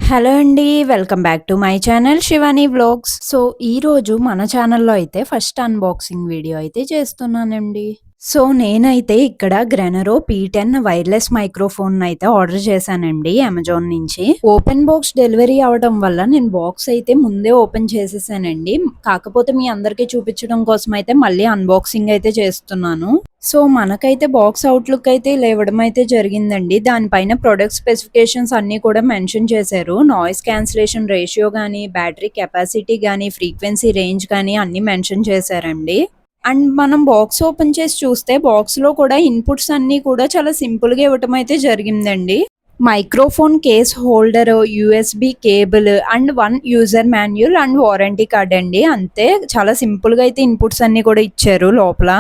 Hello అండి. Welcome back to my channel Shivani vlogs. So, ఈరోజు మన ఛానల్‌లో అయితే ఫస్ట్ అన్బాక్సింగ్ వీడియో అయితే చేస్తున్నానండి. సో, నేనైతే ఇక్కడ గ్రెనరో P10 వైర్‌లెస్ మైక్రోఫోన్ అయితే ఆర్డర్ చేశానండి అమెజాన్ నుంచి. ఓపెన్ బాక్స్ డెలివరీ అవ్వడం వల్ల నేను బాక్స్ అయితే ముందే ఓపెన్ చేసేసానండి. కాకపోతే మీ అందరికీ చూపించడం కోసం అయితే మళ్ళీ అన్బాక్సింగ్ అయితే చేస్తున్నాను. సో, మనకైతే బాక్స్ అవుట్‌లుక్ అయితే ఇలా ఇవ్వడం అయితే జరిగిందండి. దానిపైన ప్రొడక్ట్ స్పెసిఫికేషన్స్ అన్నీ కూడా మెన్షన్ చేశారు. నాయిస్ క్యాన్సిలేషన్ రేషియో గానీ, బ్యాటరీ కెపాసిటీ గానీ, ఫ్రీక్వెన్సీ రేంజ్ గానీ అన్నీ మెన్షన్ చేశారండి. అండ్ మనం బాక్స్ ఓపెన్ చేసి చూస్తే బాక్స్‌లో కూడా ఇన్‌పుట్స్ అన్నీ కూడా చాలా సింపుల్‌గా ఇవ్వటం అయితే జరిగిందండి. Microphone case holder, USB cable and 1 user Manuel and warranty card అండి. అంతే చాలా సింపుల్‌గా అయితే ఇన్‌పుట్స్ అన్నీ కూడా ఇచ్చారు లోపల.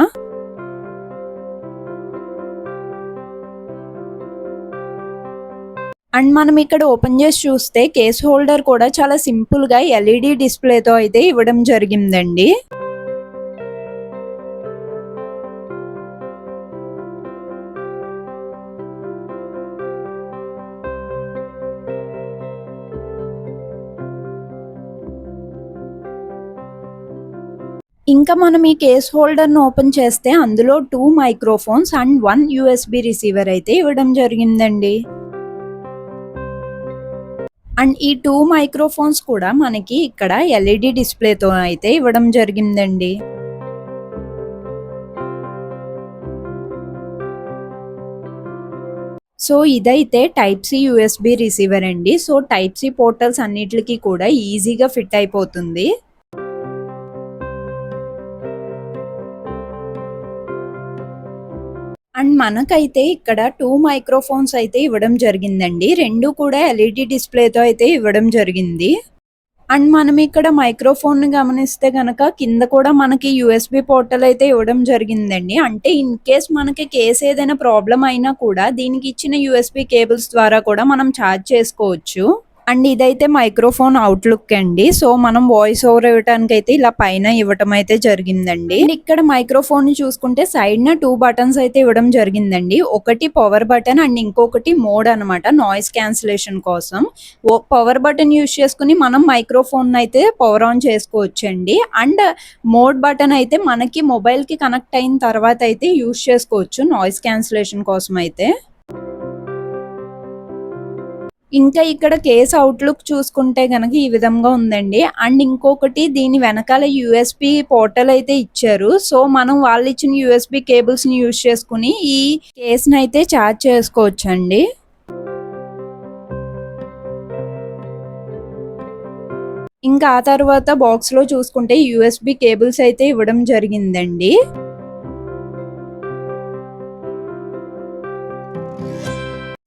అండ్ మనం ఇక్కడ ఓపెన్ చేసి చూస్తే కేస్ హోల్డర్ కూడా చాలా సింపుల్‌గా ఎల్ఈడీ డిస్‌ప్లేతో అయితే ఇవ్వడం జరిగిందండి. ఇంకా మనం ఈ కేస్ హోల్డర్‌ను ఓపెన్ చేస్తే అందులో 2 మైక్రోఫోన్స్ అండ్ 1 యూఎస్‌బీ రిసీవర్ అయితే ఇవ్వడం జరిగిందండి. అండ్ ఈ 2 మైక్రోఫోన్స్ కూడా మనకి ఇక్కడ ఎల్ఈడీ డిస్‌ప్లేతో అయితే ఇవ్వడం జరిగిందండి. సో, ఇదైతే టైప్ సి యూఎస్‌బీ రిసీవర్ అండి. సో, టైప్ సి పోర్టల్స్ అన్నిట్లికి కూడా ఈజీగా ఫిట్ అయిపోతుంది. అండ్ మనకైతే ఇక్కడ 2 మైక్రోఫోన్స్ అయితే ఇవ్వడం జరిగిందండి. 2 కూడా ఎల్ఈడీ డిస్‌ప్లేతో అయితే ఇవ్వడం జరిగింది. అండ్ మనం ఇక్కడ మైక్రోఫోన్‌ని గమనిస్తే గనక కింద కూడా మనకి యూఎస్‌బీ పోర్టల్ అయితే ఇవ్వడం జరిగిందండి. అంటే ఇన్ కేస్ మనకి కేస్ ఏదైనా ప్రాబ్లమ్ అయినా కూడా దీనికి ఇచ్చిన యూఎస్‌బీ కేబుల్స్ ద్వారా కూడా మనం ఛార్జ్ చేసుకోవచ్చు. అండ్ ఇదైతే మైక్రోఫోన్ అవుట్‌లుక్ అండి. సో, మనం వాయిస్ ఓవర్ ఇవ్వటానికైతే ఇలా పైన ఇవ్వటం అయితే జరిగిందండి. అండ్ ఇక్కడ మైక్రోఫోన్‌ని చూసుకుంటే సైడ్‌న 2 బటన్స్ అయితే ఇవ్వడం జరిగిందండి. ఒకటి పవర్ బటన్ అండ్ ఇంకొకటి మోడ్ అనమాట నాయిస్ క్యాన్సిలేషన్ కోసం. పవర్ బటన్ యూజ్ చేసుకొని మనం మైక్రోఫోన్‌ని అయితే పవర్ ఆన్ చేసుకోవచ్చండి. అండ్ మోడ్ బటన్ అయితే మనకి మొబైల్‌కి కనెక్ట్ అయిన తర్వాత అయితే యూజ్ చేసుకోవచ్చు నాయిస్ క్యాన్సిలేషన్ కోసం అయితే. ఇంకా ఇక్కడ కేస్ అవుట్‌లుక్ చూసుకుంటే గనక ఈ విధంగా ఉందండి. అండ్ ఇంకొకటి దీని వెనకాల యూఎస్‌బీ పోర్టల్ అయితే ఇచ్చారు. సో, మనం వాళ్ళిచ్చిన యూఎస్‌బీ కేబుల్స్‌ని యూజ్ చేసుకొని ఈ కేస్‌నైతే ఛార్జ్ చేసుకోవచ్చండి. ఇంకా ఆ తర్వాత బాక్స్‌లో చూసుకుంటే యూఎస్‌బీ కేబుల్స్ అయితే ఇవ్వడం జరిగిందండి.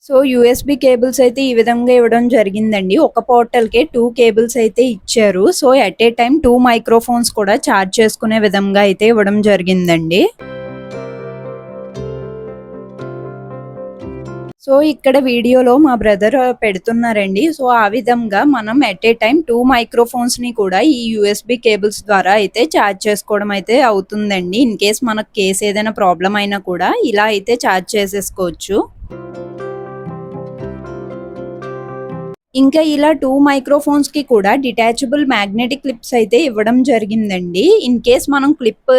సో, యూఎస్‌బీ కేబుల్స్ అయితే ఈ విధంగా ఇవ్వడం జరిగిందండి. ఒక పోర్టల్‌కే 2 కేబుల్స్ అయితే ఇచ్చారు. So, at a time 2 microphones కూడా ఛార్జ్ చేసుకునే విధంగా అయితే ఇవ్వడం జరిగిందండి. సో, ఇక్కడ వీడియోలో మా బ్రదర్ పెడుతున్నారండి. సో, ఆ విధంగా మనం ఎట్ ఏ టైమ్ 2 మైక్రోఫోన్స్‌ని కూడా ఈ యూఎస్‌బీ కేబుల్స్ ద్వారా అయితే ఛార్జ్ చేసుకోవడం అయితే అవుతుందండి. ఇన్ కేస్ మనకు కేస్ ఏదైనా ప్రాబ్లమ్ అయినా కూడా ఇలా అయితే ఛార్జ్ చేసేసుకోవచ్చు. ఇంకా ఇలా 2 మైక్రోఫోన్స్‌కి కూడా డిటాచబుల్ మ్యాగ్నెటిక్ క్లిప్స్ అయితే ఇవ్వడం జరిగిందండి. ఇన్ కేస్ మనం క్లిప్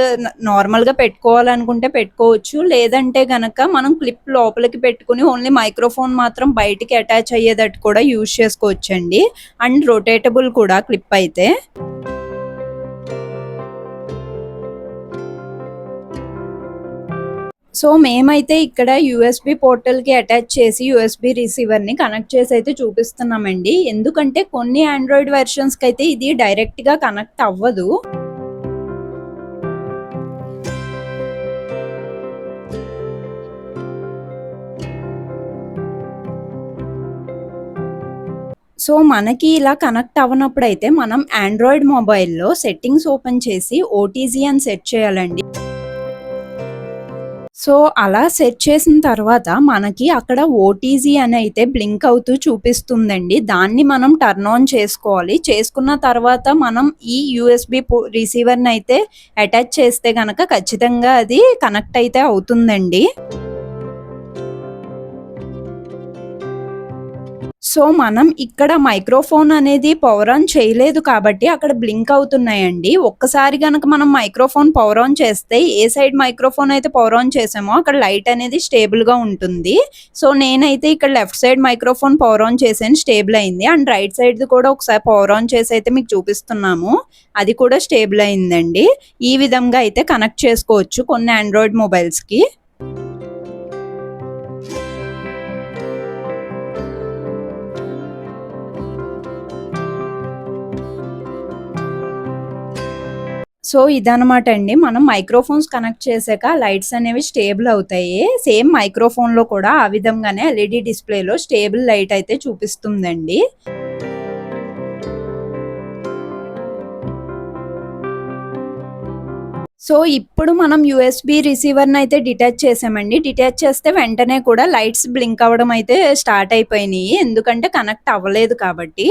నార్మల్‌గా పెట్టుకోవాలనుకుంటే పెట్టుకోవచ్చు. లేదంటే గనక మనం క్లిప్ లోపలికి పెట్టుకొని ఓన్లీ మైక్రోఫోన్ మాత్రం బయటికి అటాచ్ అయ్యేటట్టు కూడా యూజ్ చేసుకోవచ్చండి. అండ్ రొటేటబుల్ కూడా క్లిప్ అయితే. సో, మేమైతే ఇక్కడ యూఎస్‌బీ పోర్టల్‌కి అటాచ్ చేసి యూఎస్‌బీ రిసీవర్‌ని కనెక్ట్ చేసి అయితే చూపిస్తున్నామండి. ఎందుకంటే కొన్ని ఆండ్రాయిడ్ వెర్షన్స్‌కైతే ఇది డైరెక్ట్‌గా కనెక్ట్ అవ్వదు. సో, మనకి ఇలా కనెక్ట్ అవ్వనప్పుడైతే మనం ఆండ్రాయిడ్ మొబైల్‌లో సెట్టింగ్స్ ఓపెన్ చేసి ఓటీజీ అని సెట్ చేయాలండి. సో, అలా సెట్ చేసిన తర్వాత మనకి అక్కడ ఓటీజీ అని అయితే బ్లింక్ అవుతూ చూపిస్తుందండి. దాన్ని మనం టర్న్ ఆన్ చేసుకోవాలి. చేసుకున్న తర్వాత మనం ఈ యూఎస్‌బీ రిసీవర్‌ని అయితే అటాచ్ చేస్తే గనక ఖచ్చితంగా అది కనెక్ట్ అయితే అవుతుందండి. సో మనం ఇక్కడ మైక్రోఫోన్ అనేది పవర్ ఆన్ చేయలేదు కాబట్టి అక్కడ బ్లింక్ అవుతున్నాయండి. ఒక్కసారి గనక మనం మైక్రోఫోన్ పవర్ ఆన్ చేస్తే ఏ సైడ్ మైక్రోఫోన్ అయితే పవర్ ఆన్ చేసామో అక్కడ లైట్ అనేది స్టేబుల్ గా ఉంటుంది. సో నేనైతే ఇక్కడ left side microphone power on చేసాను, స్టేబుల్ అయింది. అండ్ రైట్ సైడ్ కూడా ఒకసారి పవర్ ఆన్ చేసి అయితే మీకు చూపిస్తున్నాము, అది కూడా స్టేబుల్ అయిందండి. ఈ విధంగా అయితే కనెక్ట్ చేసుకోవచ్చు కొన్ని ఆండ్రాయిడ్ మొబైల్స్ కి. సో ఇదనమాట అండి, మనం మైక్రోఫోన్స్ కనెక్ట్ చేసాక లైట్స్ అనేవి స్టేబుల్ అవుతాయి. సేమ్ మైక్రోఫోన్ లో కూడా ఆ విధంగానే ఎల్ఈడి డిస్ప్లేలో స్టేబుల్ లైట్ అయితే చూపిస్తుందండి. సో ఇప్పుడు మనం యూఎస్బి రిసీవర్ని అయితే డిటాచ్ చేసామండి. డిటాచ్ చేస్తే వెంటనే కూడా లైట్స్ బ్లింక్ అవ్వడం అయితే స్టార్ట్ అయిపోయినాయి, ఎందుకంటే కనెక్ట్ అవ్వలేదు కాబట్టి.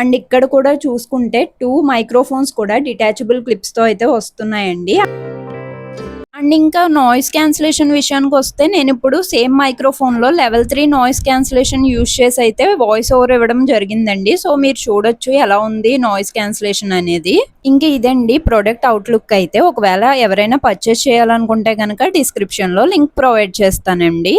అండ్ ఇక్కడ కూడా చూసుకుంటే 2 మైక్రోఫోన్స్ కూడా డిటాచబుల్ క్లిప్స్ తో అయితే వస్తున్నాయండి. అండ్ ఇంకా నాయిస్ క్యాన్సిలేషన్ విషయానికి వస్తే నేను ఇప్పుడు సేమ్ మైక్రోఫోన్ లో లెవెల్ 3 నాయిస్ క్యాన్సిలేషన్ యూజ్ చేసి అయితే వాయిస్ ఓవర్ ఇవ్వడం జరిగిందండి. సో మీరు చూడొచ్చు ఎలా ఉంది నాయిస్ క్యాన్సిలేషన్ అనేది. ఇంకా ఇదండి ప్రొడక్ట్ అవుట్లుక్ అయితే. ఒకవేళ ఎవరైనా పర్చేస్ చేయాలనుకుంటే కనుక డిస్క్రిప్షన్ లో లింక్ ప్రొవైడ్ చేస్తానండి.